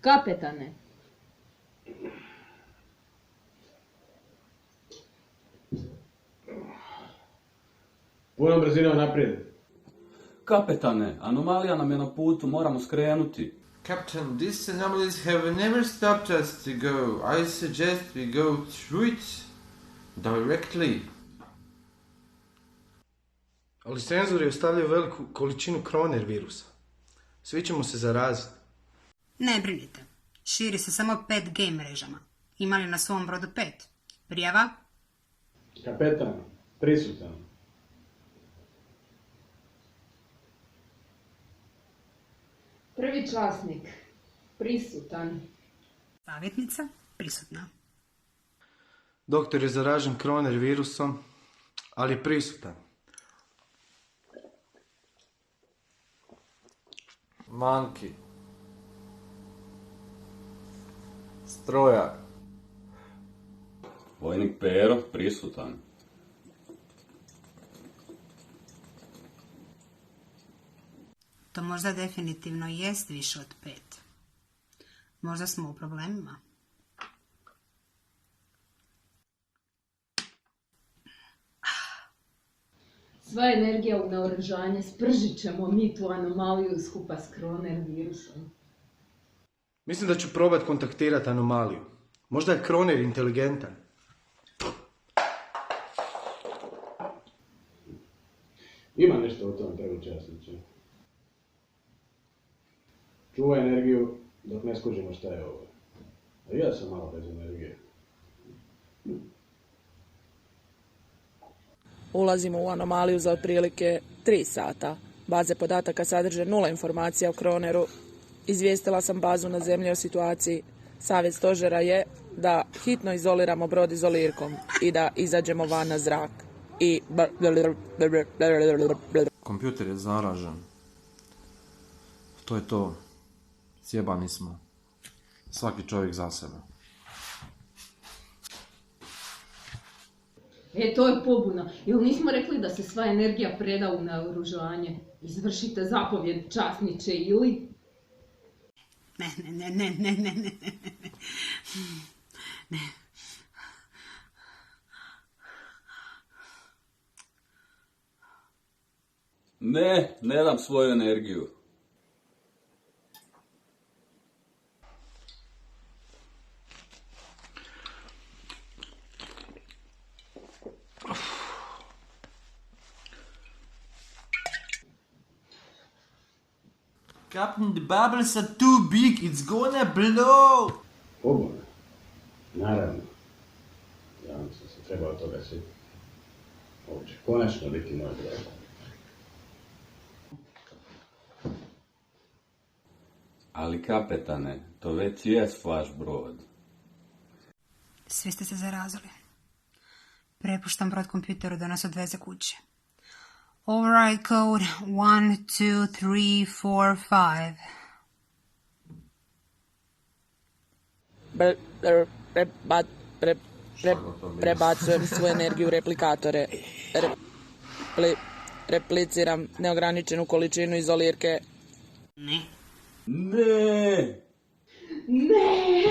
Kapetane. Punom brzinom naprijed. Kapetane, anomalija nam je na putu, moramo skrenuti. Captain, these anomalies have never stopped us to go. I suggest we go through it directly. Ali senzori ostavljaju veliku količinu kroner virusa. Svi ćemo se zaraziti. Ne brinite, širi se samo 5G mrežama. Ima li na svom brodu 5? Prijava? Kapetan, prisutan. Prvi časnik, prisutan. Savjetnica, prisutna. Doktor je zaražen kroner virusom, ali je prisutan. Manki. Strojak. Vojnik Pero, prisutan. To možda definitivno jest više od 5. Možda smo u problemima. Sva energija u naoružanje, spržit ćemo mi tu anomaliju skupa s kroner virusom. Mislim da ću probati kontaktirati anomaliju. Možda je kroner inteligentan. Ima nešto o tom prvi časniče. Čuvaj energiju dok ne skužimo šta je ovo. A ja sam malo bez energije. Ulazimo u anomaliju za otprilike 3 sata. Baze podataka sadrže 0 informacija o kroneru. Izvijestila sam bazu na zemlji o situaciji. Savjet stožera je da hitno izoliramo brod izolirkom i da izađemo van na zrak. I... Kompjuter je zaražen. To je to. Sjebani smo. Svaki čovjek za sebe. To je pobuna. Jel nismo rekli da se sva energija preda u naoružanje? Izvršite zapovjed, časniče, ili... Ne. Ne dam svoju energiju. Captain, the bubbles are too big, it's gonna blow! Pobuna. Naravno. Ja sam se trebao toga sjetiti. Ovo će konačno biti moj brod. Ali kapetane, to već jest vaš brod. Svi ste se zarazili. Prepuštam brod kompjuteru da nas odveze kuće. Override code 12345. Prebacujem svu energiju u replikatore. Repliciram neograničenu količinu izolirke. Ne. Ne! Ne!